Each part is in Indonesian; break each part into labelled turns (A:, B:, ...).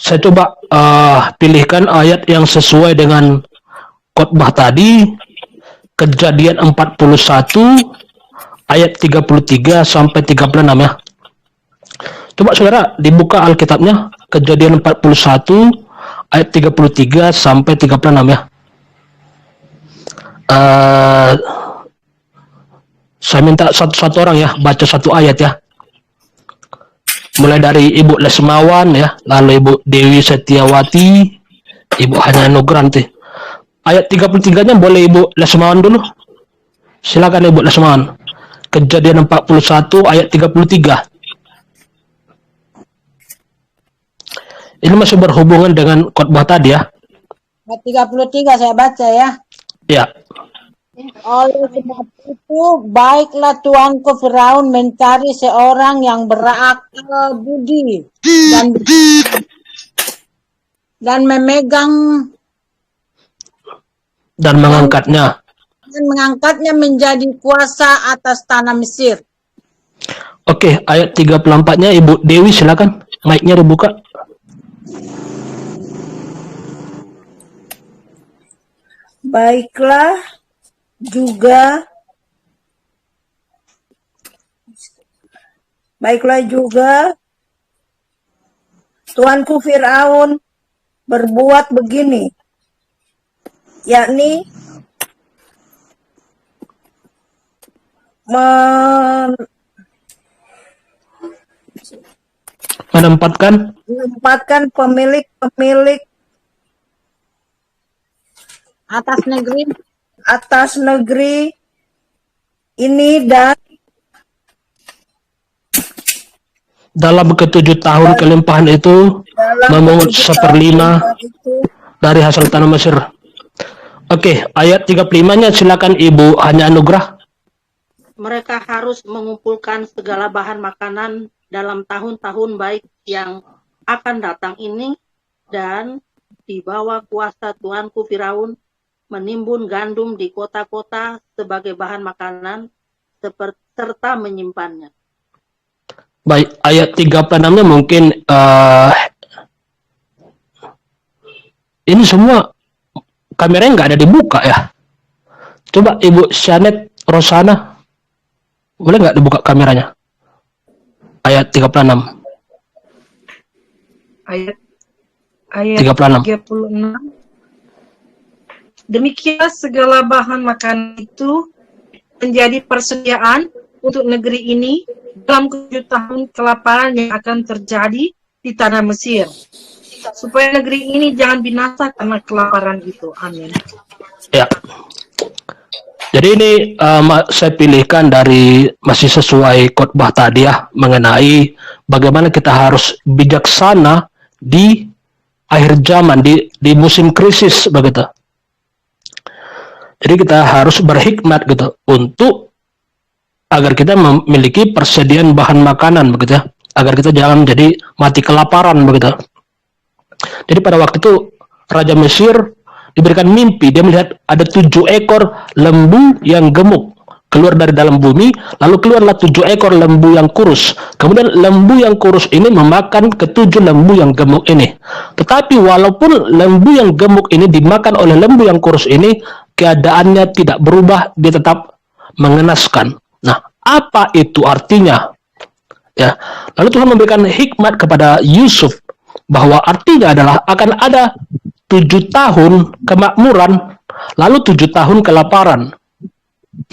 A: Saya coba pilihkan ayat yang sesuai dengan khotbah tadi, Kejadian 41 ayat 33 sampai 36 ya. Coba saudara dibuka Alkitabnya, Kejadian 41 ayat 33 sampai 36 ya. Saya minta satu orang ya baca satu ayat ya. Mulai dari Ibu Lesmawan ya, lalu Ibu Dewi Setiawati, Ibu Hanya Nugranti. Ayat 33-nya boleh Ibu Lesmawan dulu. Silakan Ibu Lesmawan. Kejadian 41 ayat 33. Ini masih berhubungan dengan khotbah tadi ya.
B: Ayat 33 saya baca ya.
A: Ya.
B: Oleh sebab itu, baiklah tuanku Firaun mencari seorang yang berakal budi dan memegang
A: Dan
B: mengangkatnya menjadi kuasa atas tanah Mesir.
A: Oke, ayat 34-nya Ibu Dewi silakan. Mic-nya dibuka.
C: Baiklah juga tuanku Firaun berbuat begini, yakni menempatkan pemilik atas negeri ini dan
A: dalam ke-7 tahun kelimpahan itu memungut 1/5 dari hasil tanah Mesir. Oke, ayat 35-nya silakan Ibu Hanya Anugrah.
D: Mereka harus mengumpulkan segala bahan makanan dalam tahun-tahun baik yang akan datang ini, dan di bawah kuasa tuanku Firaun menimbun gandum di kota-kota sebagai bahan makanan serta menyimpannya.
A: Baik, ayat 36-nya mungkin ini semua kameranya nggak ada dibuka ya. Coba Ibu Shanet Rosana, boleh nggak dibuka kameranya? Ayat 36.
E: Ayat
A: 36.
E: Demikianlah segala bahan makanan itu menjadi persediaan untuk negeri ini dalam 7 tahun kelaparan yang akan terjadi di tanah Mesir, supaya negeri ini jangan binasa karena kelaparan itu. Amin.
A: Ya. Jadi ini saya pilihkan dari masih sesuai khotbah tadi ya, mengenai bagaimana kita harus bijaksana di akhir zaman, di musim krisis begitu. Jadi kita harus berhikmat gitu untuk agar kita memiliki persediaan bahan makanan begitu ya, agar kita jangan menjadi mati kelaparan begitu. Jadi pada waktu itu Raja Mesir diberikan mimpi, dia melihat ada 7 ekor lembu yang gemuk keluar dari dalam bumi, lalu keluarlah 7 ekor lembu yang kurus. Kemudian lembu yang kurus ini memakan ke-7 lembu yang gemuk ini. Tetapi walaupun lembu yang gemuk ini dimakan oleh lembu yang kurus ini, keadaannya tidak berubah, dia tetap mengenaskan. Nah, apa itu artinya? Ya, lalu Tuhan memberikan hikmat kepada Yusuf bahwa artinya adalah akan ada 7 tahun kemakmuran, lalu 7 tahun kelaparan.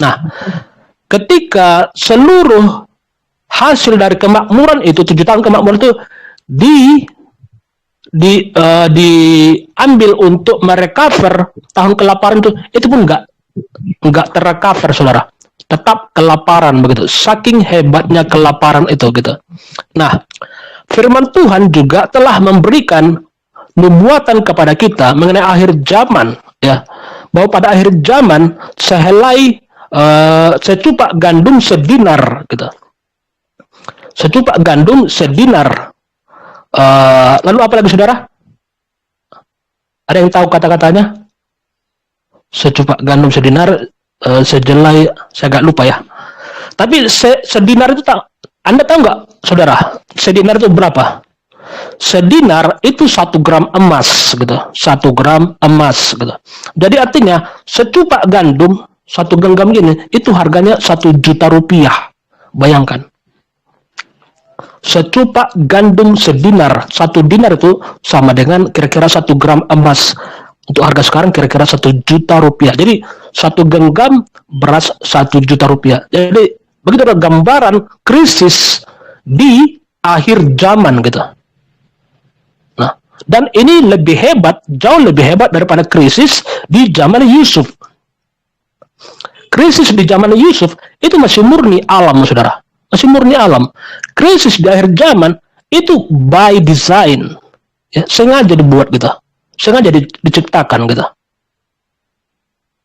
A: Nah, ketika seluruh hasil dari kemakmuran itu, 7 tahun kemakmuran itu diambil untuk merecover tahun kelaparan itu pun nggak terrecover, saudara. Tetap kelaparan begitu. Saking hebatnya kelaparan itu gitu. Nah, firman Tuhan juga telah memberikan nubuatan kepada kita mengenai akhir zaman, ya, bahwa pada akhir zaman sehelai secupak gandum sedinar, gitu. Secupak gandum sedinar. Lalu apa lagi, saudara? Ada yang tahu kata-katanya? Secupak gandum sedinar, sejelai, saya agak lupa ya. Tapi sedinar itu Anda tahu nggak, saudara? Sedinar itu berapa? Sedinar itu 1 gram emas gitu, 1 gram emas gitu. Jadi artinya secupak gandum 1 genggam gini itu harganya 1 juta rupiah. Bayangkan, secupak gandum sedinar, 1 dinar itu sama dengan kira-kira 1 gram emas. Untuk harga sekarang kira-kira 1 juta rupiah. Jadi 1 genggam beras 1 juta rupiah. Jadi begitu ada gambaran krisis di akhir zaman gitu. Nah, dan ini lebih hebat, jauh lebih hebat daripada krisis di zaman Yusuf. Krisis di zaman Yusuf itu masih murni alam, saudara. Masih murni alam. Krisis di akhir zaman itu by design. Ya, sengaja dibuat gitu. Sengaja diciptakan gitu.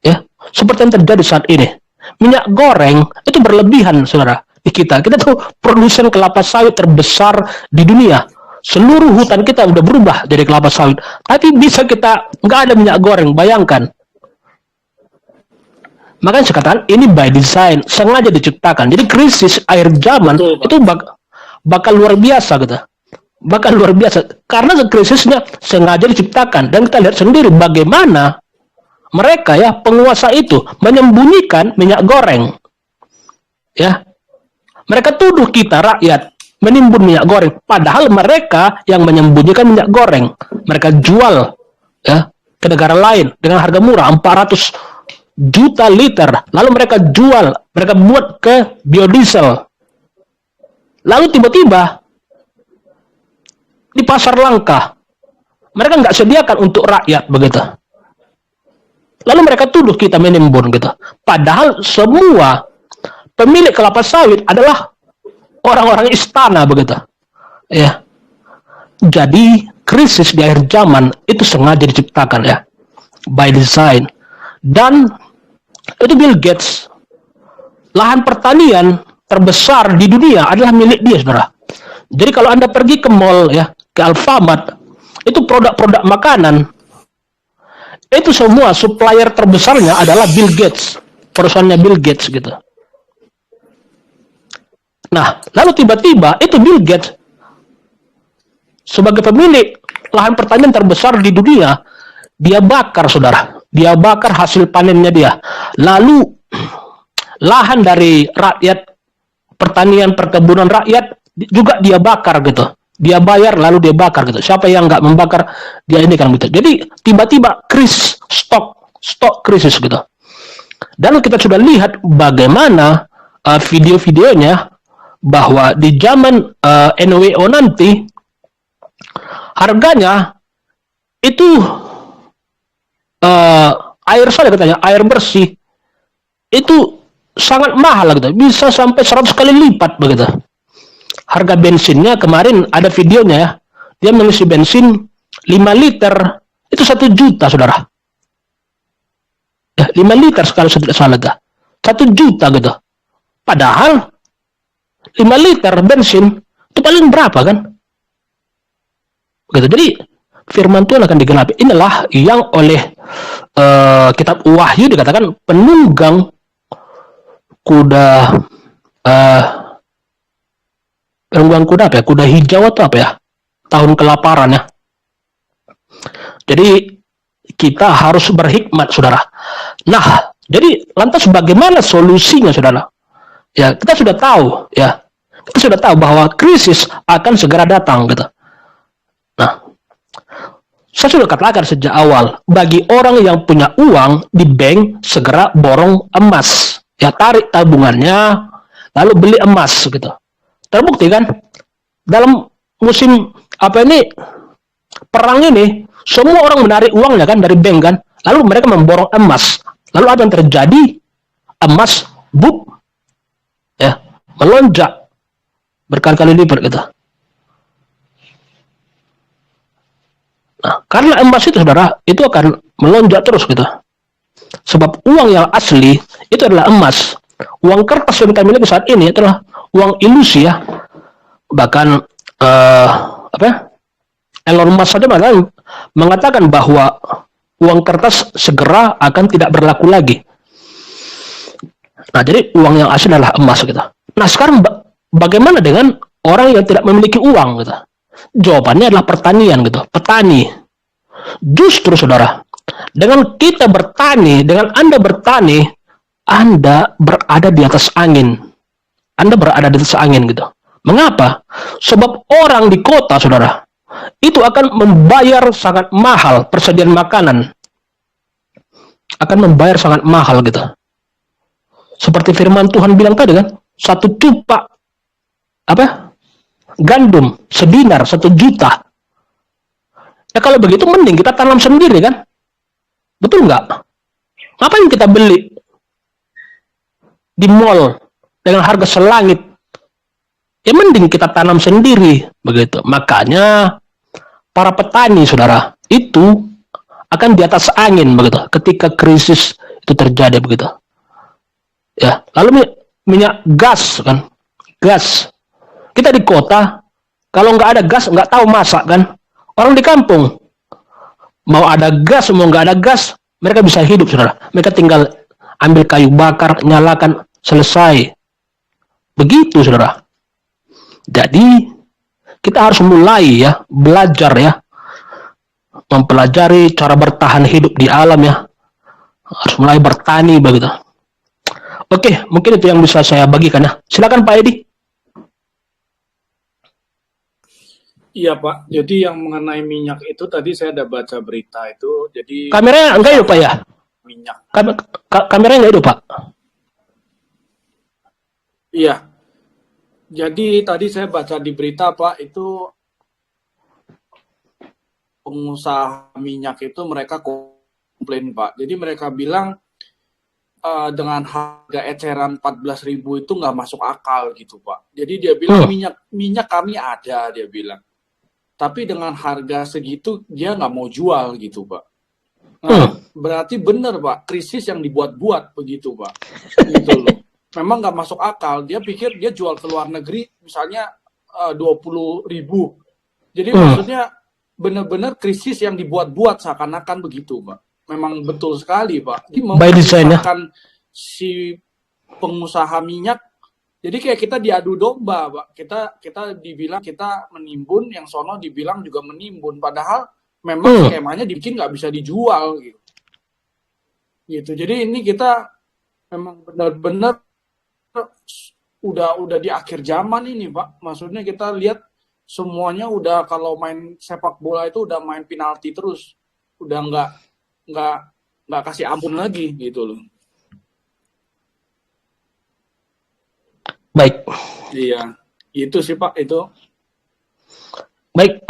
A: Ya, seperti yang terjadi saat ini. Minyak goreng itu berlebihan, saudara. Di kita tuh produsen kelapa sawit terbesar di dunia. Seluruh hutan kita udah berubah jadi kelapa sawit. Tapi bisa kita nggak ada minyak goreng, bayangkan. Makanya saya katakan ini by design, sengaja diciptakan. Jadi krisis akhir zaman itu bakal luar biasa gitu. Bakal luar biasa. Karena krisisnya sengaja diciptakan. Dan kita lihat sendiri bagaimana mereka ya, penguasa itu menyembunyikan minyak goreng. Ya. Mereka tuduh kita rakyat menimbun minyak goreng. Padahal mereka yang menyembunyikan minyak goreng. Mereka jual ya ke negara lain dengan harga murah 400 juta liter. Lalu mereka jual, mereka buat ke biodiesel. Lalu tiba-tiba di pasar langka mereka nggak sediakan untuk rakyat begitu. Lalu mereka tuduh kita menimbun gitu. Padahal semua pemilik kelapa sawit adalah orang-orang istana begitu. Ya. Jadi krisis di akhir zaman itu sengaja diciptakan ya. By design. Dan itu Bill Gates, lahan pertanian terbesar di dunia adalah milik dia, saudara. Jadi kalau Anda pergi ke mall ya, ke Alfamart, itu produk-produk makanan, itu semua supplier terbesarnya adalah Bill Gates, perusahaannya Bill Gates gitu. Nah, lalu tiba-tiba itu Bill Gates sebagai pemilik lahan pertanian terbesar di dunia, dia bakar, saudara. Dia bakar hasil panennya dia. Lalu lahan dari rakyat, pertanian, perkebunan rakyat juga dia bakar gitu. Dia bayar lalu dia bakar gitu. Siapa yang nggak membakar dia ini kan gitu. Jadi tiba-tiba krisis stok krisis gitu. Dan kita sudah lihat bagaimana video-videonya bahwa di zaman NWO nanti harganya itu air saja katanya, air bersih itu sangat mahal gitu, bisa sampai 100 kali lipat begitu. Harga bensinnya kemarin ada videonya ya, dia mengisi bensin 5 liter itu 1 juta, saudara. Ya, 5 liter sekali tidak salah, 1 juta gitu. Padahal 5 liter bensin itu paling berapa kan? Begitu. Jadi firman Tuhan akan digenapi. Inilah yang oleh kitab Wahyu dikatakan penunggang kuda apa ya? Kuda hijau atau apa ya? Tahun kelaparan ya. Jadi kita harus berhikmat, saudara. Nah, jadi lantas bagaimana solusinya, saudara? Ya, kita sudah tahu ya. Kita sudah tahu bahwa krisis akan segera datang gitu. Nah, saya sudah katakan sejak awal, bagi orang yang punya uang di bank, segera borong emas. Ya, tarik tabungannya, lalu beli emas gitu. Terbukti kan, dalam musim perang ini, semua orang menarik uangnya kan dari bank kan, lalu mereka memborong emas. Lalu apa yang terjadi? Emas ya, melonjak berkali-kali lipat gitu. Nah, karena emas itu, saudara, itu akan melonjak terus gitu. Sebab uang yang asli itu adalah emas. Uang kertas yang kita miliki saat ini adalah uang ilusi ya. Bahkan Elon Musk saja mengatakan bahwa uang kertas segera akan tidak berlaku lagi. Nah, jadi uang yang asli adalah emas gitu. Nah, sekarang bagaimana dengan orang yang tidak memiliki uang gitu? Jawabannya adalah pertanian gitu, petani. Justru saudara, dengan kita bertani, dengan Anda bertani, Anda berada di atas angin. Anda berada di atas angin gitu. Mengapa? Sebab orang di kota, saudara, itu akan membayar sangat mahal persediaan makanan. Akan membayar sangat mahal gitu. Seperti firman Tuhan bilang tadi kan, 1 cupak gandum sedinar 1 juta. Ya kalau begitu mending kita tanam sendiri kan? Betul nggak? Ngapain kita beli di mall dengan harga selangit? Ya mending kita tanam sendiri begitu. Makanya para petani saudara itu akan di atas angin begitu ketika krisis itu terjadi begitu. Ya, lalu minyak gas kan? Gas. Kita di kota kalau nggak ada gas nggak tahu masak kan? Orang di kampung mau ada gas mau nggak ada gas mereka bisa hidup saudara. Mereka tinggal ambil kayu bakar, nyalakan, selesai. Begitu saudara. Jadi kita harus mulai ya belajar ya, mempelajari cara bertahan hidup di alam ya. Harus mulai bertani begitu. Oke, mungkin itu yang bisa saya bagikan ya. Silakan Pak Edi.
F: Iya Pak, jadi yang mengenai minyak itu tadi saya ada baca berita itu, jadi
A: Kameranya enggak hidup Pak ya?
F: minyak.
A: Kameranya enggak hidup Pak?
F: Iya, jadi tadi saya baca di berita Pak, itu pengusaha minyak itu mereka komplain Pak. Jadi mereka bilang dengan harga eceran 14.000 itu nggak masuk akal gitu Pak. Jadi dia bilang minyak kami ada, dia bilang. Tapi dengan harga segitu dia nggak mau jual gitu Pak. Nah, berarti benar Pak, krisis yang dibuat-buat begitu Pak. Gitu loh. Memang nggak masuk akal. Dia pikir dia jual ke luar negeri misalnya 20.000. Jadi maksudnya benar-benar krisis yang dibuat-buat seakan-akan begitu Pak. Memang betul sekali Pak. Jadi memisahkan si pengusaha minyak. Jadi kayak kita diadu domba, Pak. Kita dibilang kita menimbun, yang sono dibilang juga menimbun. Padahal memang skemanya dibikin nggak bisa dijual, gitu. Jadi ini kita memang benar-benar udah di akhir zaman ini, Pak. Maksudnya kita lihat semuanya udah kalau main sepak bola itu udah main penalti terus, udah nggak kasih ampun lagi, gitu loh.
A: Baik.
F: Iya, itu sih Pak, itu.
A: Baik,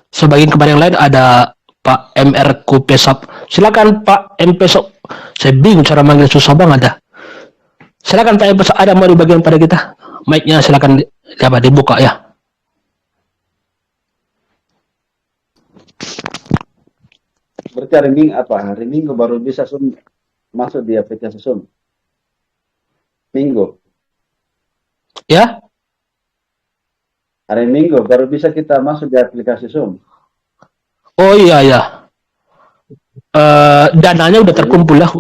A: sebagian kepada yang lain ada Pak MR Kupesap. Silakan Pak M Pesop. Saya bingung cara manggil susah banget dah. Silakan Pak M Pesop, ada mau di bagian pada kita. Mic-nya silakan dibuka ya.
G: Berarti hari Minggu baru bisa masuk di aplikasi Zoom. Minggu.
A: Ya?
G: Hari Minggu baru bisa kita masuk di aplikasi Zoom.
A: Oh iya ya. Dananya udah terkumpul ya.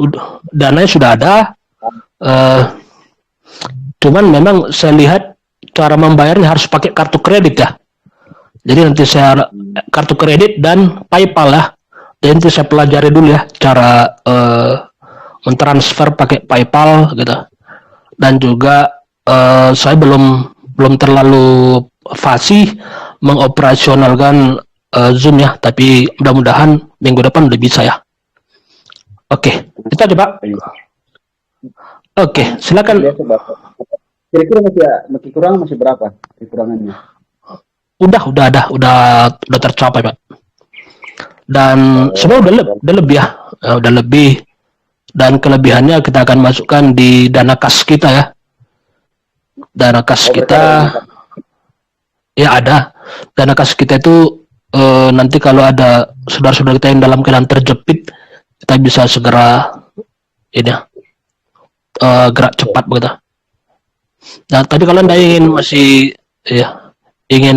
A: Dananya sudah ada. Cuman memang saya lihat cara membayarnya harus pakai kartu kredit ya. Jadi nanti saya kartu kredit dan PayPal ya. Dan nanti saya pelajari dulu ya cara mentransfer pakai PayPal gitu. Dan juga saya belum terlalu fasih mengoperasionalkan Zoom ya, tapi mudah-mudahan minggu depan udah bisa ya. Oke, itu aja Pak. Oke, silakan.
G: Kira-kira masih kurang masih berapa kekurangannya?
A: Udah tercapai Pak. Dan sebenarnya udah lebih ya, udah lebih. Dan kelebihannya kita akan masukkan di dana kas kita ya. Dana kas kita ya ada. Dana kas kita itu nanti kalau ada saudara-saudara kita yang dalam keadaan terjepit, kita bisa segera ini gerak cepat begitu. Nah, tapi kalau Anda ingin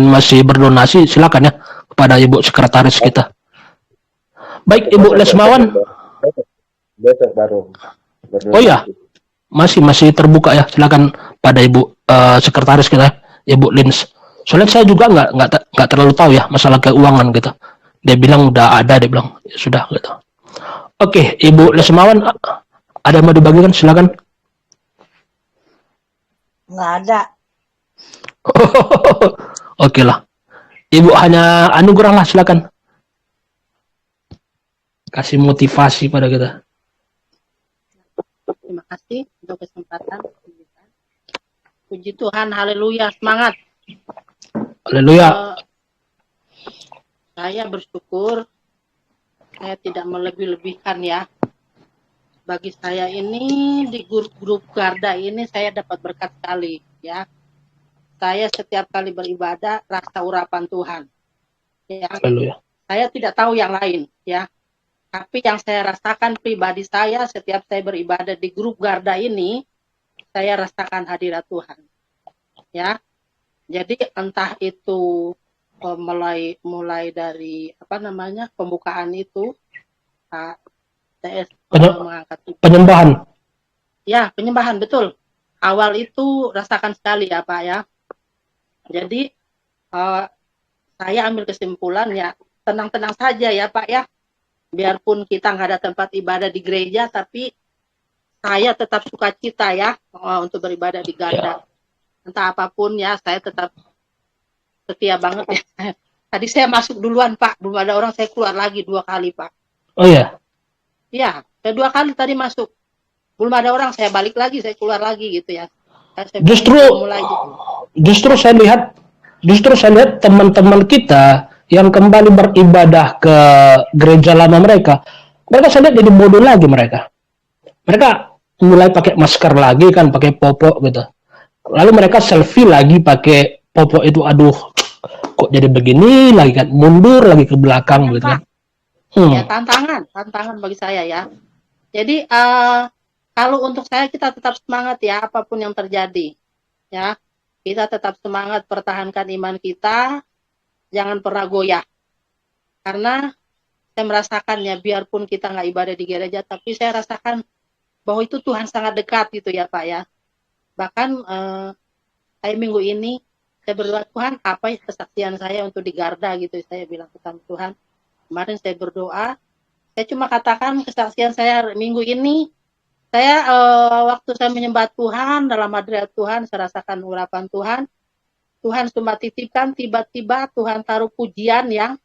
A: masih berdonasi, silakan ya kepada Ibu Sekretaris kita. Baik, Ibu Lesmawan.
G: Besok baru.
A: Oh ya, masih terbuka ya. Silakan pada Ibu Sekretaris kita, Ibu Lins. Soalnya saya juga nggak terlalu tahu ya masalah keuangan gitu. Dia bilang udah ada, dia bilang ya sudah gitu. Oke, Ibu Lesmawan, ada yang mau dibagikan? Silakan.
B: Nggak ada.
A: Oke lah. Ibu hanya anugerah lah, silakan. Kasih motivasi pada kita.
D: Terima kasih untuk kesempatan. Puji Tuhan, haleluya, semangat.
A: Haleluya.
D: Saya bersyukur, saya tidak melebih-lebihkan ya. Bagi saya ini di grup Garda ini saya dapat berkat sekali ya. Saya setiap kali beribadah rasa urapan Tuhan. Ya.
A: Haleluya.
D: Saya tidak tahu yang lain ya. Tapi yang saya rasakan pribadi saya setiap saya beribadah di grup Garda ini, saya rasakan hadirat Tuhan. Ya. Jadi entah itu mulai dari pembukaan itu TS mengangkat
A: penyembahan.
D: Ya, penyembahan betul. Awal itu rasakan sekali ya Pak ya. Jadi saya ambil kesimpulan ya tenang-tenang saja ya Pak ya. Biarpun kita nggak ada tempat ibadah di gereja, tapi saya tetap sukacita ya untuk beribadah di Garda. Entah apapun ya, saya tetap setia banget ya. Tadi saya masuk duluan Pak, belum ada orang, saya keluar lagi 2 kali Pak.
A: Oh ya?
D: Iya, saya 2 kali tadi masuk. Belum ada orang, saya balik lagi, saya keluar lagi gitu ya.
A: Justru saya lihat teman-teman kita yang kembali beribadah ke gereja lama mereka saya lihat jadi bodoh lagi mereka mulai pakai masker lagi kan, pakai popok gitu, lalu mereka selfie lagi pakai popok itu, aduh kok jadi begini lagi kan, mundur lagi ke belakang gitu kan.
D: Ya, tantangan bagi saya ya. Jadi kalau untuk saya kita tetap semangat ya apapun yang terjadi ya, kita tetap semangat pertahankan iman kita. Jangan pernah goyah. Karena saya merasakannya, biarpun kita nggak ibadah di gereja, tapi saya rasakan bahwa itu Tuhan sangat dekat gitu ya Pak ya. Bahkan saya minggu ini, saya berdoa, Tuhan apa ya kesaksian saya untuk di Garda gitu. Saya bilang ke Tuhan, kemarin saya berdoa, saya cuma katakan kesaksian saya minggu ini, saya waktu saya menyembah Tuhan, dalam hadirat Tuhan, saya rasakan urapan Tuhan. Tuhan cuma titipkan, tiba-tiba Tuhan taruh pujian yang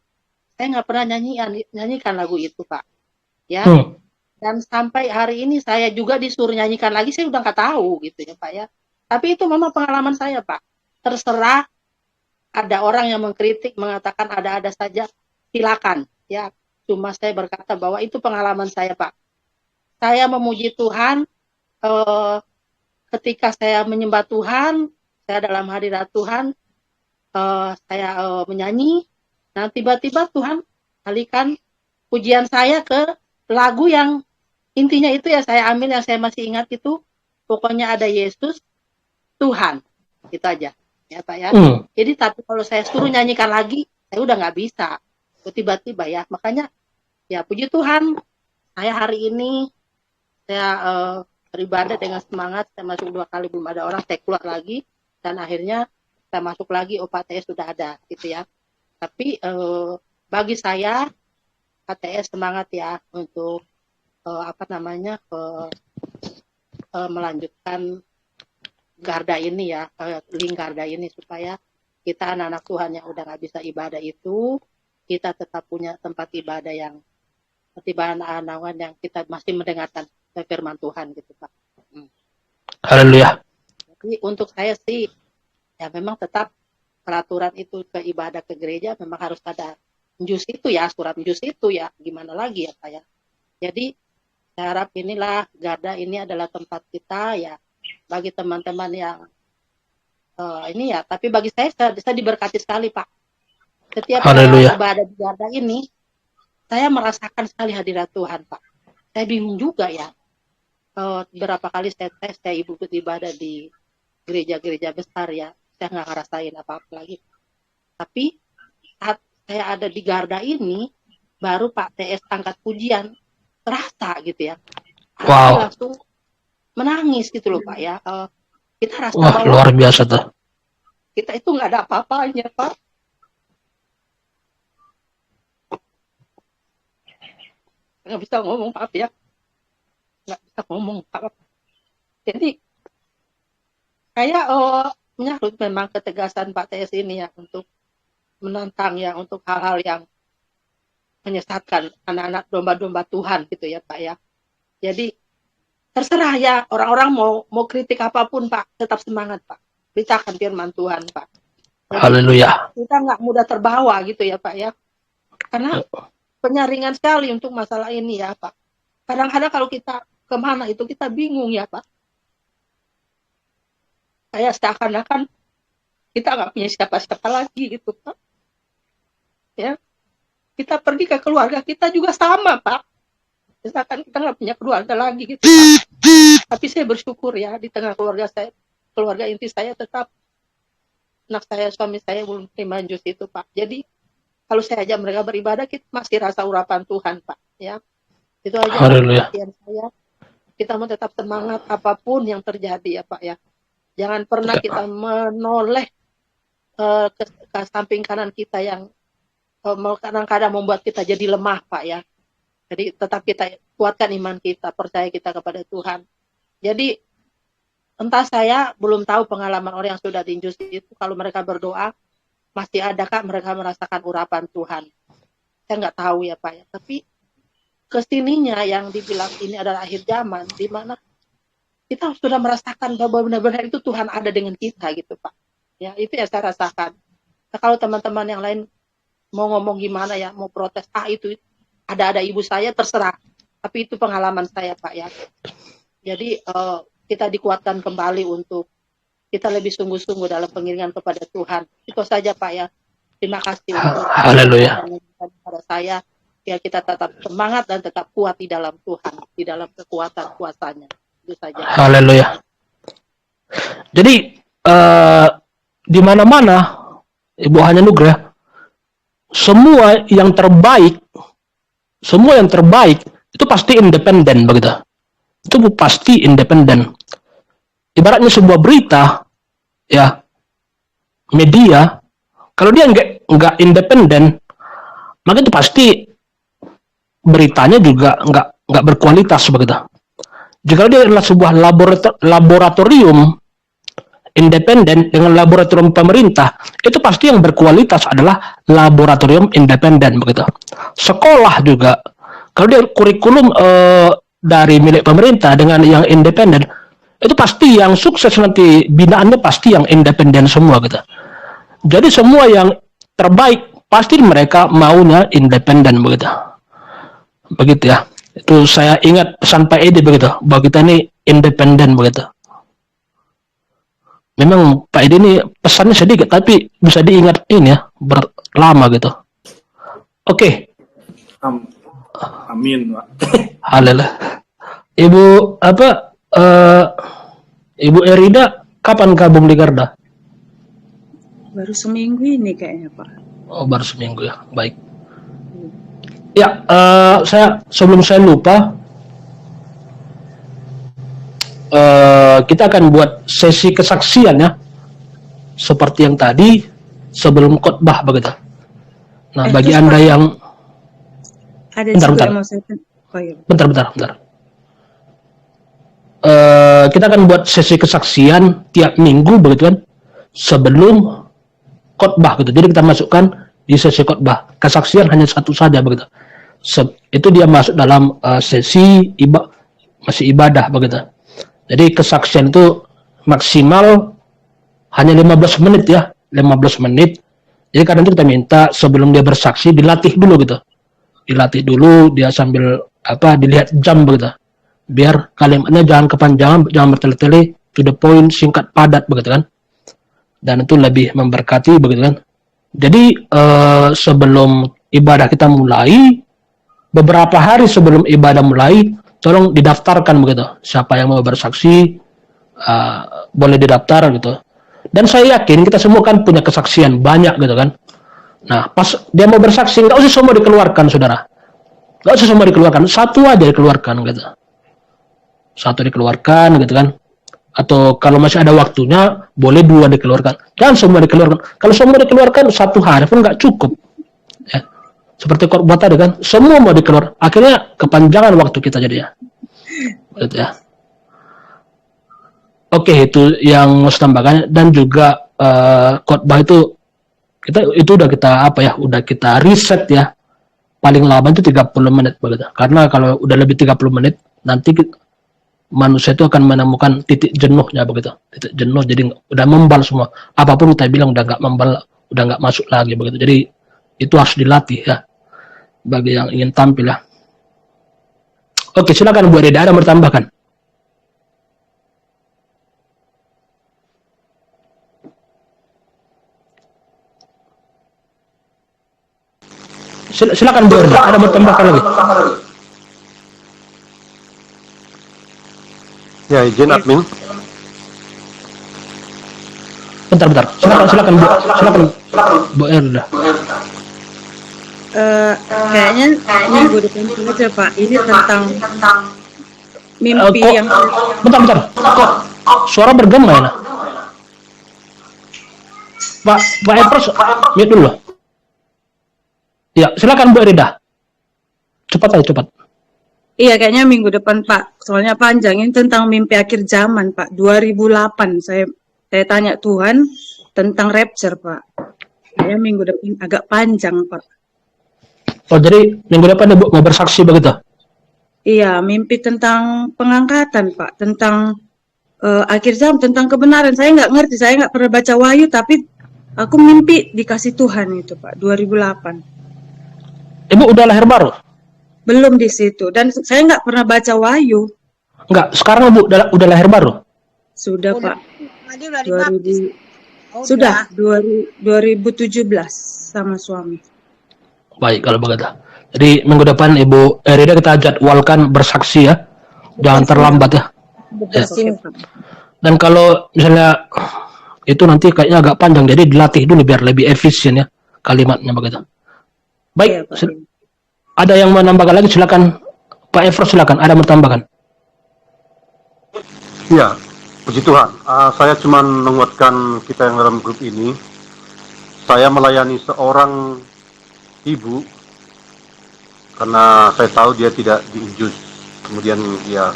D: saya nggak pernah nyanyikan lagu itu Pak. Ya. Dan sampai hari ini saya juga disuruh nyanyikan lagi, saya udah nggak tahu gitu ya Pak ya. Tapi itu memang pengalaman saya Pak. Terserah ada orang yang mengkritik, mengatakan ada-ada saja, silakan. Ya. Cuma saya berkata bahwa itu pengalaman saya Pak. Saya memuji Tuhan ketika saya menyembah Tuhan, saya dalam hadirat Tuhan, saya menyanyi, nah tiba-tiba Tuhan alihkan pujian saya ke lagu yang intinya itu ya saya ambil, yang saya masih ingat itu, pokoknya ada Yesus, Tuhan, gitu aja, ya Pak ya. Jadi tapi kalau saya suruh nyanyikan lagi, saya udah nggak bisa, tiba-tiba ya, makanya ya puji Tuhan, saya hari ini, saya beribadah dengan semangat, saya masuk 2 kali belum ada orang, saya keluar lagi, dan akhirnya saya masuk lagi, PTS sudah ada gitu ya. Tapi bagi saya PTS semangat ya untuk melanjutkan Garda ini ya, link Garda ini, supaya kita anak-anak Tuhan yang udah nggak bisa ibadah itu, kita tetap punya tempat ibadah yang anak-anak yang kita masih mendengarkan firman Tuhan gitu Pak.
A: Haleluya.
D: Jadi untuk saya sih ya memang tetap peraturan itu ke ibadah ke gereja memang harus ada njus itu ya, surat njus itu ya, gimana lagi ya Pak ya. Jadi saya harap inilah Garda ini adalah tempat kita ya, bagi teman-teman yang ini ya, tapi bagi saya diberkati sekali Pak. Setiap saya ibadah di Garda ini, saya merasakan sekali hadirat Tuhan Pak. Saya bingung juga ya, berapa kali saya ikut ibadah di gereja-gereja besar ya, saya nggak ngerasain apa-apa lagi. Tapi saat saya ada di Garda ini, baru Pak TS angkat pujian, terasa gitu ya. Wow. Langsung menangis gitu loh Pak ya. Kita rasa
A: luar biasa tuh.
D: Kita itu nggak ada apa-apanya, Pak. Nggak bisa ngomong, maaf ya. Nggak bisa ngomong, Pak. Jadi, saya menyahut memang ketegasan Pak TS ini ya, untuk menantang ya, untuk hal-hal yang menyesatkan anak-anak domba-domba Tuhan gitu ya, Pak ya. Jadi, terserah ya, orang-orang mau kritik apapun, Pak, tetap semangat, Pak. Beritakan firman Tuhan, Pak. Jadi,
A: Haleluya.
D: kita nggak mudah terbawa gitu ya, Pak ya. Karena penyaringan sekali untuk masalah ini ya, Pak. Kadang-kadang kalau kita kemana itu kita bingung ya, Pak. Kayak seakan-akan kita nggak punya siapa-siapa lagi gitu, Pak. Ya, kita pergi ke keluarga kita juga sama, Pak. Misalkan kita nggak punya keluarga lagi gitu, Pak. Tapi saya bersyukur ya, di tengah keluarga saya, keluarga inti saya tetap anak saya, suami saya belum terima jus itu, Pak. Jadi kalau saya ajak mereka beribadah, kita masih rasa urapan Tuhan, Pak. Ya, itu aja perhatian saya. Kita mau tetap semangat apapun yang terjadi ya, Pak ya. Jangan pernah kita menoleh ke samping kanan kita yang kadang-kadang membuat kita jadi lemah, Pak ya. Jadi tetap kita kuatkan iman kita, percaya kita kepada Tuhan. Jadi entah saya belum tahu pengalaman orang yang sudah diinjus itu, kalau mereka berdoa, masih adakah mereka merasakan urapan Tuhan? Saya nggak tahu ya, Pak ya. Tapi kesininya yang dibilang ini adalah akhir zaman, di mana kita sudah merasakan bahwa benar-benar itu Tuhan ada dengan kita gitu, Pak. Ya, itu yang saya rasakan. Nah, kalau teman-teman yang lain mau ngomong gimana ya, mau protes, itu ada ibu saya, terserah. Tapi itu pengalaman saya, Pak ya. Jadi kita dikuatkan kembali untuk kita lebih sungguh-sungguh dalam pengiringan kepada Tuhan. Itu saja, Pak ya. Terima kasih untuk kepada saya. Ya, kita tetap semangat dan tetap kuat di dalam Tuhan, di dalam kekuatan kuasanya. Itu saja.
A: Haleluya. Jadi di mana-mana Ibu Hanya Nugrah, semua yang terbaik itu pasti independen begitu. Itu pasti independen. Ibaratnya sebuah berita, ya, media, kalau dia nggak independen, maka itu pasti beritanya juga nggak berkualitas begitu. Jika dia adalah sebuah laboratorium independen dengan laboratorium pemerintah, itu pasti yang berkualitas adalah laboratorium independen begitu. Sekolah juga, kalau dia kurikulum dari milik pemerintah dengan yang independen, itu pasti yang sukses nanti binaannya pasti yang independen semua gitu. Jadi semua yang terbaik pasti mereka maunya independen begitu. Begitu ya. Itu saya ingat pesan Pak Edi begitu, bahwa kita ini independen begitu. Memang Pak Edi ini pesannya sedikit, tapi bisa diingat ini ya, berlama gitu. Oke.
F: Amin, Pak.
A: Haleluya. Ibu Erida, kapan gabung di Garda?
H: Baru seminggu ini kayaknya, Pak.
A: Oh, baru seminggu ya, baik. Ya, sebelum saya lupa, kita akan buat sesi kesaksian ya, seperti yang tadi sebelum khotbah begitu. Nah, bagi Anda yang
H: ada bentar.
A: Bentar. Kita akan buat sesi kesaksian tiap minggu begitu kan, sebelum khotbah gitu. Jadi kita masukkan di sesi khotbah. Kesaksian hanya satu saja begitu. Itu dia masuk dalam sesi masih ibadah begitu. Jadi kesaksian itu maksimal hanya 15 menit ya, 15 menit. Jadi kadang itu kita minta sebelum dia bersaksi dilatih dulu gitu. Dilatih dulu, dia sambil dilihat jam begitu. Biar kalimatnya jangan kepanjangan, jangan bertele-tele, to the point, singkat, padat begitu kan. Dan itu lebih memberkati begitu kan. Jadi sebelum ibadah kita mulai, beberapa hari sebelum ibadah mulai, tolong didaftarkan begitu. Siapa yang mau bersaksi, boleh didaftar gitu. Dan saya yakin kita semua kan punya kesaksian banyak gitu kan. Nah, pas dia mau bersaksi, nggak usah semua dikeluarkan, saudara. Nggak usah semua dikeluarkan, satu aja dikeluarkan gitu. Satu dikeluarkan gitu kan. atau kalau masih ada waktunya boleh 2 dikeluarkan, jangan semua dikeluarkan. Kalau semua dikeluarkan 1 hari pun nggak cukup ya. Seperti khotbah tadi kan, semua mau dikeluar, akhirnya kepanjangan waktu kita jadi ya. Gitu ya. Oke, itu yang mau saya tambahkan. Dan juga khotbah itu udah kita udah kita riset ya, paling lama itu 30 menit begitu. Karena kalau udah lebih 30 menit nanti manusia itu akan menemukan titik jenuhnya begitu, titik jenuh, jadi udah membal semua, apapun kita bilang udah nggak membal, udah nggak masuk lagi begitu. Jadi itu harus dilatih ya bagi yang ingin tampil ya. Oke, silakan Bu Rida, ada yang bertambahkan? Silakan Bu Rida, ada yang bertambahkan lagi?
I: Ya, izin admin.
A: Bentar. Silakan Bu Erda.
H: Kayaknya minggu depan saja Pak. Ini tentang mimpi yang.
A: Bentar. Kok suara bergema ya? Pak Epros, mute dulu. Ya, silakan Bu Erda. Cepat.
H: Iya, kayaknya minggu depan Pak. Soalnya panjang, ini tentang mimpi akhir zaman Pak. 2008 saya tanya Tuhan tentang rapture Pak. Kayaknya minggu depan agak panjang Pak.
A: Oh, jadi minggu depan Ibu mau bersaksi begitu?
H: Iya, mimpi tentang pengangkatan Pak. Tentang akhir zaman, tentang kebenaran. Saya nggak ngerti, saya nggak pernah baca Wahyu, tapi aku mimpi dikasih Tuhan itu Pak, 2008.
A: Ibu udah lahir baru?
H: Belum di situ, dan saya nggak pernah baca Wahyu.
A: Enggak, sekarang Bu udah lahir baru?
H: Sudah Pak.
B: Tadi udah dibaptis.
H: Sudah 2017 sama suami.
A: Baik kalau begitu. Jadi minggu depan Ibu Erida kita jadwalkan bersaksi ya. Jangan terlambat ya. Ya. Dan kalau misalnya itu nanti kayaknya agak panjang, jadi dilatih dulu biar lebih efisien ya kalimatnya begitu. Baik,
H: Iya, Pak.
A: ada yang mau menambahkan lagi, silakan Pak Efros, silakan. Ada yang mau menambahkan?
I: Ya, puji Tuhan. Saya cuma menguatkan kita yang dalam grup ini. Saya melayani seorang ibu karena saya tahu dia tidak diinjus. Kemudian ya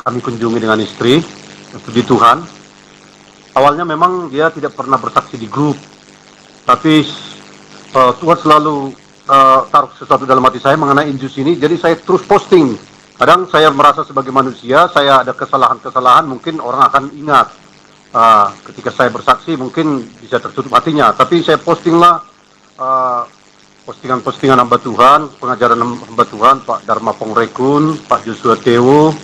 I: kami kunjungi dengan istri. Puji Tuhan. Awalnya memang dia tidak pernah bersaksi di grup, tapi Tuhan selalu taruh sesuatu dalam hati saya mengenai injus ini. Jadi saya terus posting. Kadang saya merasa sebagai manusia, saya ada kesalahan-kesalahan, mungkin orang akan ingat. Ketika saya bersaksi mungkin bisa tertutup hatinya, tapi saya postinglah postingan-postingan hamba Tuhan, pengajaran hamba Tuhan, Pak Dharma Pongrekun, Pak Joshua Tewo,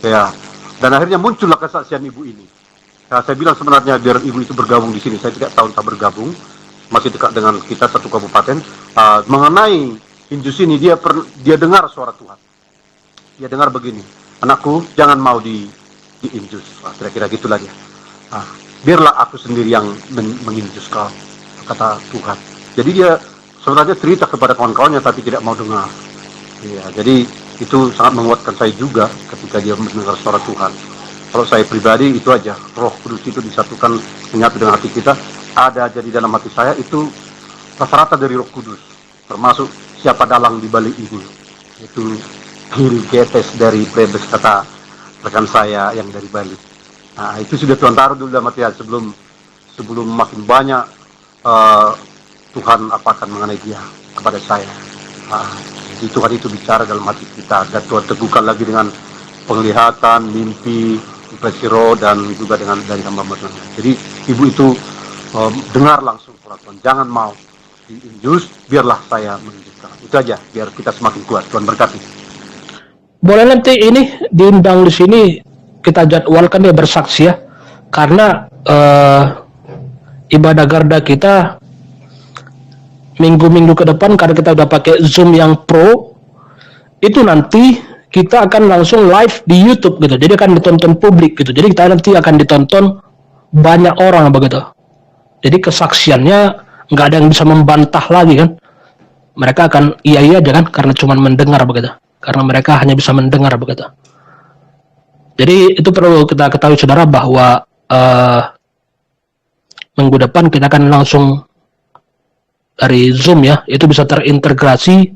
I: ya. Dan akhirnya muncullah kesaksian ibu ini. Nah, saya bilang sebenarnya biar ibu itu bergabung di sini, saya tidak tahu entah bergabung, masih dekat dengan kita satu kabupaten. Mengenai injus ini dia dengar suara Tuhan. Dia dengar begini, anakku jangan mau diinjus. Kira-kira gitulah dia. Biarlah aku sendiri yang menginjus kau, kata Tuhan. Jadi dia sebenarnya cerita kepada kawan-kawannya tapi tidak mau dengar. Ya, jadi itu sangat menguatkan saya juga ketika dia mendengar suara Tuhan. Kalau saya pribadi itu aja, Roh Kudus itu disatukan, menyatu dengan hati kita. Ada jadi dalam hati saya itu rata-rata dari Roh Kudus, termasuk siapa dalang di balik ini. Itu Hilgetes dari Plebes, kata rekan saya yang dari Bali. Nah, itu sudah Tuhan taruh dulu dalam hati saya sebelum makin banyak Tuhan apakan mengenai dia kepada saya. Jadi Tuhan itu bicara dalam hati kita, dan Tuhan teguhkan lagi dengan penglihatan, mimpi, impresi roh, dan juga dengan dari hamba Tuhan. Jadi ibu itu dengar langsung suara Tuhan, jangan mau diinjus, biarlah saya menunjukkan. Itu aja, biar kita semakin kuat. Tuhan berkati.
A: Boleh nanti ini diundang di sini, kita jadwalkan dia bersaksi ya, karena ibadah garda kita minggu-minggu ke depan, karena kita udah pakai Zoom yang pro, itu nanti kita akan langsung live di YouTube gitu, jadi akan ditonton publik gitu, jadi kita nanti akan ditonton banyak orang begitu. Jadi kesaksiannya nggak ada yang bisa membantah lagi kan, mereka akan iya aja kan, karena cuma mendengar begitu, karena mereka hanya bisa mendengar begitu. Jadi itu perlu kita ketahui saudara bahwa minggu depan kita akan langsung dari Zoom ya, itu bisa terintegrasi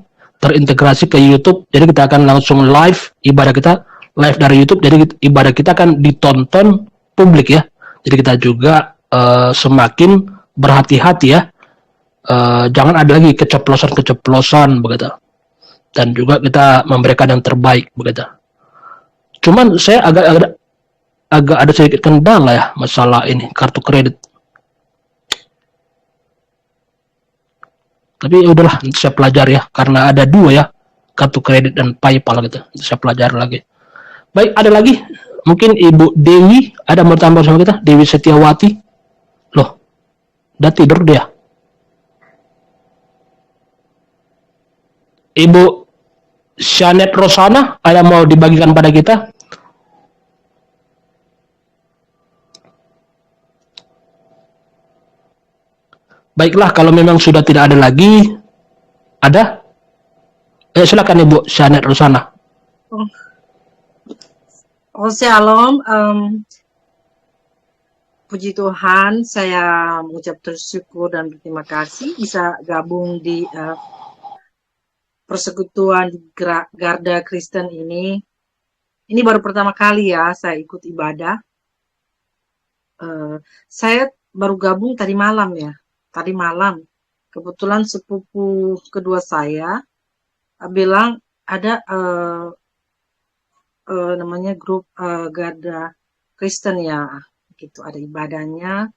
A: ke YouTube. Jadi kita akan langsung live ibadah kita live dari YouTube. Jadi ibadah kita akan ditonton publik ya. Jadi kita juga semakin berhati-hati ya. Jangan ada lagi keceplosan begitu. Dan juga kita memberikan yang terbaik begitu. Cuman saya agak ada sedikit kendala ya masalah ini kartu kredit. Tapi udahlah, saya pelajari ya, karena ada 2 ya, kartu kredit dan PayPal gitu. Saya pelajari lagi. Baik, ada lagi? Mungkin Ibu Dewi ada mau tambah sama kita? Dewi Setiawati. Loh, udah tidur dia. Ibu Shanet Rosana ada mau dibagikan pada kita? Baiklah, kalau memang sudah tidak ada lagi, ada? Silakan Ibu Shanet Rosana.
E: Shalom, puji Tuhan, saya mengucap bersyukur dan berterima kasih bisa gabung di persekutuan Garda Kristen ini. Ini baru pertama kali ya saya ikut ibadah. Saya baru gabung tadi malam ya. Tadi malam, kebetulan sepupu kedua saya bilang ada namanya grup Garda Kristen ya, gitu. Ada ibadahnya,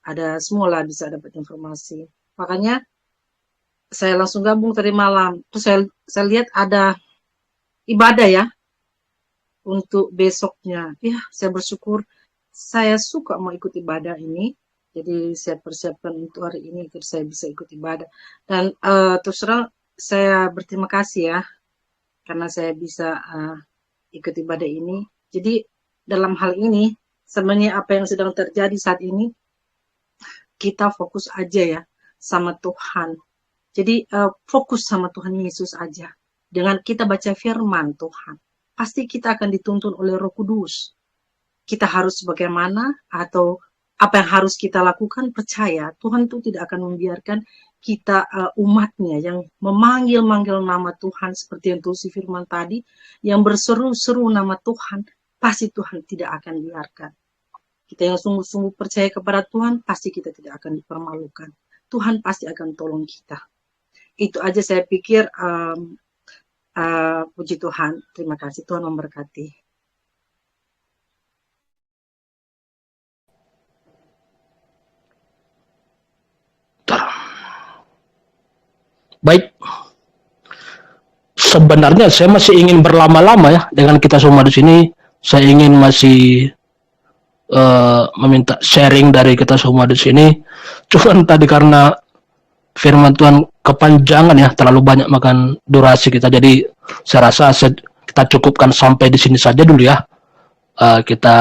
E: ada semualah bisa dapat informasi. Makanya saya langsung gabung tadi malam. Terus saya lihat ada ibadah ya untuk besoknya. Ya, saya bersyukur. Saya suka mau ikut ibadah ini. Jadi saya persiapkan untuk hari ini agar saya bisa ikut ibadah. Dan terus terang saya berterima kasih ya karena saya bisa ikut ibadah ini. Jadi dalam hal ini sebenarnya apa yang sedang terjadi saat ini, kita fokus aja ya sama Tuhan. Jadi fokus sama Tuhan Yesus aja. Dengan kita baca firman Tuhan, pasti kita akan dituntun oleh Roh Kudus. Kita harus bagaimana atau apa yang harus kita lakukan, percaya Tuhan itu tidak akan membiarkan kita umatnya yang memanggil-manggil nama Tuhan seperti yang tulis firman tadi, yang berseru-seru nama Tuhan, pasti Tuhan tidak akan biarkan. Kita yang sungguh-sungguh percaya kepada Tuhan, pasti kita tidak akan dipermalukan. Tuhan pasti akan tolong kita. Itu aja saya pikir, puji Tuhan, terima kasih, Tuhan memberkati.
A: Baik, sebenarnya saya masih ingin berlama-lama ya dengan kita semua di sini. Saya ingin masih meminta sharing dari kita semua di sini. Cuman tadi karena firman Tuhan kepanjangan ya, terlalu banyak makan durasi kita. Jadi saya rasa kita cukupkan sampai di sini saja dulu ya. Kita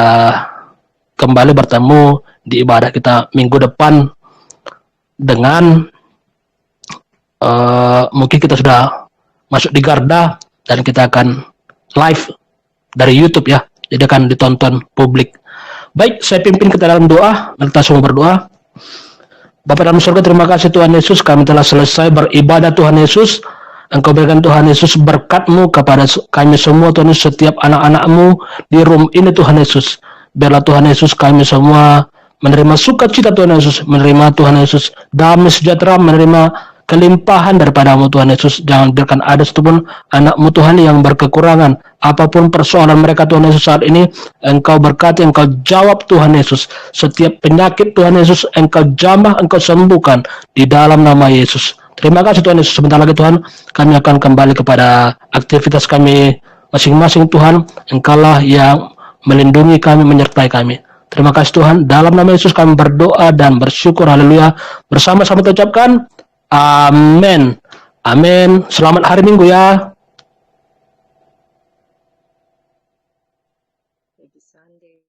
A: kembali bertemu di ibadah kita minggu depan dengan mungkin kita sudah masuk di Garda dan kita akan live dari YouTube ya, jadi akan ditonton publik. Baik, saya pimpin kita dalam doa. Kita semua berdoa. Bapa dalam surga, terima kasih Tuhan Yesus, kami telah selesai beribadah Tuhan Yesus. Engkau berikan Tuhan Yesus berkat-Mu kepada kami semua Tuhan Yesus, setiap anak-anak-Mu di room ini Tuhan Yesus. Biarlah Tuhan Yesus kami semua menerima sukacita Tuhan Yesus, menerima Tuhan Yesus damai sejahtera, menerima kelimpahan daripada-Mu Tuhan Yesus. Jangan biarkan ada satupun anak-Mu Tuhan yang berkekurangan. Apapun persoalan mereka Tuhan Yesus saat ini, Engkau berkati, Engkau jawab Tuhan Yesus. Setiap penyakit Tuhan Yesus, Engkau jamah, Engkau sembuhkan di dalam nama Yesus. Terima kasih Tuhan Yesus. Sebentar lagi Tuhan, kami akan kembali kepada aktivitas kami masing-masing Tuhan. Engkaulah yang melindungi kami, menyertai kami. Terima kasih Tuhan. Dalam nama Yesus kami berdoa dan bersyukur. Haleluya. Bersama-sama kita ucapkan Amin. Amin. Selamat hari Minggu ya.